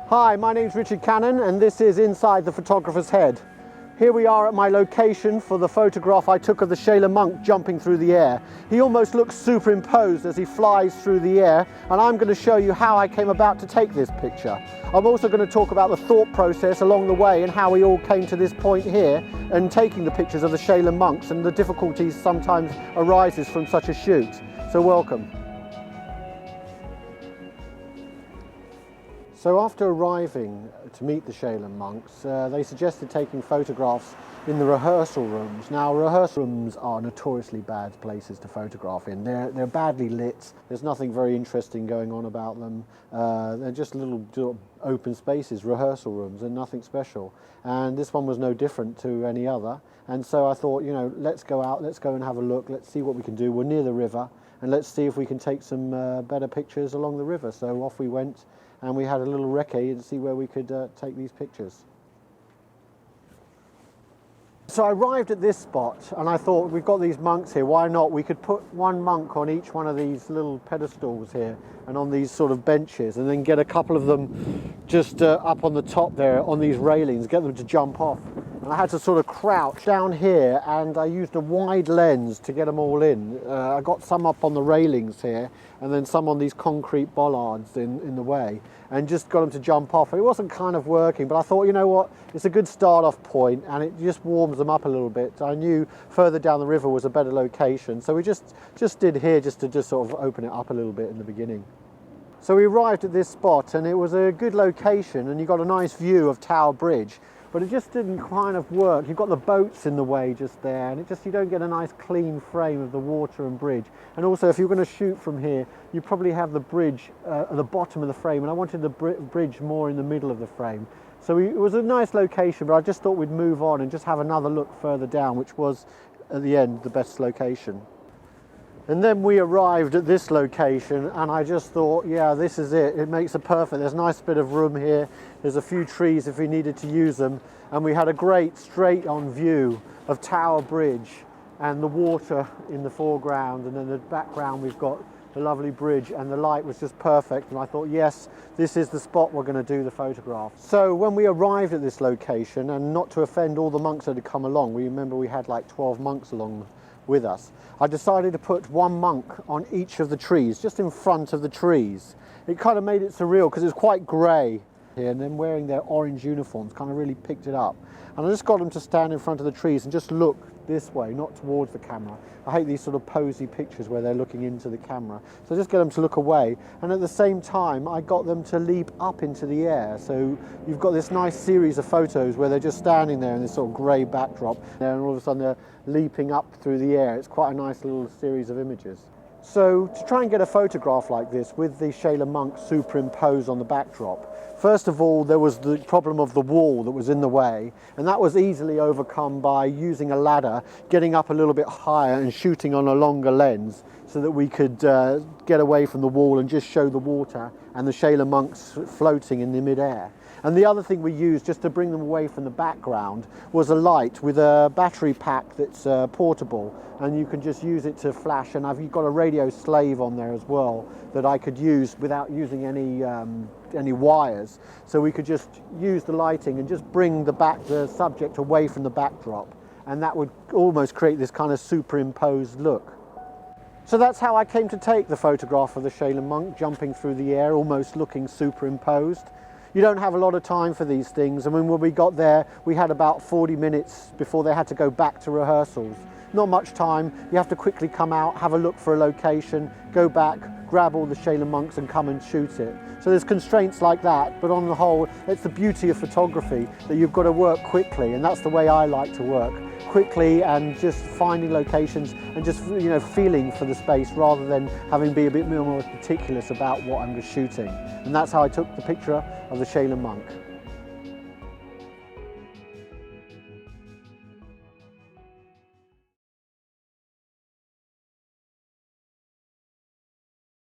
Hi, my name's Richard Cannon and this is Inside the Photographer's Head. Here we are at my location for the photograph I took of the Shaolin monk jumping through the air. He almost looks superimposed as he flies through the air, and I'm going to show you how I came about to take this picture. I'm also going to talk about the thought process along the way and how we all came to this point here and taking the pictures of the Shaolin monks and the difficulties sometimes arises from such a shoot. So welcome. So after arriving to meet the Shaolin monks, they suggested taking photographs in the rehearsal rooms. Now, rehearsal rooms are notoriously bad places to photograph in. They're badly lit, there's nothing very interesting going on about them. They're just little open spaces, rehearsal rooms, and nothing special. And this one was no different to any other. And so I thought, you know, let's go out, let's go and have a look, let's see what we can do. We're near the river, and let's see if we can take some better pictures along the river. So off we went. And we had a little recce to see where we could take these pictures. So I arrived at this spot and I thought, we've got these monks here, why not? We could put one monk on each one of these little pedestals here and on these sort of benches, and then get a couple of them just up on the top there on these railings, get them to jump off. And I had to sort of crouch down here, and I used a wide lens to get them all in. I got some up on the railings here and then some on these concrete bollards in the way, and just got them to jump off. It wasn't kind of working, but I thought, you know what, it's a good start off point and it just warms them up a little bit. I knew further down the river was a better location, so we just did here just to sort of open it up a little bit in the beginning. So we arrived at this spot and it was a good location and you got a nice view of Tower Bridge, but it just didn't kind of work. You've got the boats in the way just there, and you don't get a nice clean frame of the water and bridge. And also, if you're going to shoot from here, you probably have the bridge at the bottom of the frame, and I wanted the bridge more in the middle of the frame. So it was a nice location, but I just thought we'd move on and just have another look further down, which was at the end the best location. And then we arrived at this location and I just thought, yeah, this is it. It makes it perfect. There's a nice bit of room here. There's a few trees if we needed to use them. And we had a great straight on view of Tower Bridge and the water in the foreground. And then in the background, we've got the lovely bridge, and the light was just perfect. And I thought, yes, this is the spot we're going to do the photograph. So when we arrived at this location, and not to offend all the monks that had come along, we remember we had like 12 monks along with us, I decided to put one monk on each of the trees, just in front of the trees. It kind of made it surreal because it was quite grey here, and then wearing their orange uniforms kind of really picked it up. And I just got them to stand in front of the trees and just look this way, not towards the camera. I hate these sort of posy pictures where they're looking into the camera. So I just get them to look away, and at the same time I got them to leap up into the air. So you've got this nice series of photos where they're just standing there in this sort of grey backdrop, and all of a sudden they're leaping up through the air. It's quite a nice little series of images. So to try and get a photograph like this with the Shaolin monks superimposed on the backdrop, first of all, there was the problem of the wall that was in the way, and that was easily overcome by using a ladder, getting up a little bit higher and shooting on a longer lens so that we could get away from the wall and just show the water and the Shaolin monks floating in the mid-air. And the other thing we used just to bring them away from the background was a light with a battery pack that's portable, and you can just use it to flash. And I've got a radio slave on there as well that I could use without using any wires. So we could just use the lighting and just bring the subject away from the backdrop, and that would almost create this kind of superimposed look. So that's how I came to take the photograph of the Shaolin monk jumping through the air, almost looking superimposed. You don't have a lot of time for these things, and when we got there, we had about 40 minutes before they had to go back to rehearsals. Not much time. You have to quickly come out, have a look for a location, go back, grab all the Shaolin monks and come and shoot it. So there's constraints like that, but on the whole, it's the beauty of photography that you've got to work quickly, and that's the way I like to work. Quickly and just finding locations and just, you know, feeling for the space rather than having to be a bit more meticulous about what I'm just shooting. And that's how I took the picture of the Shaolin monk.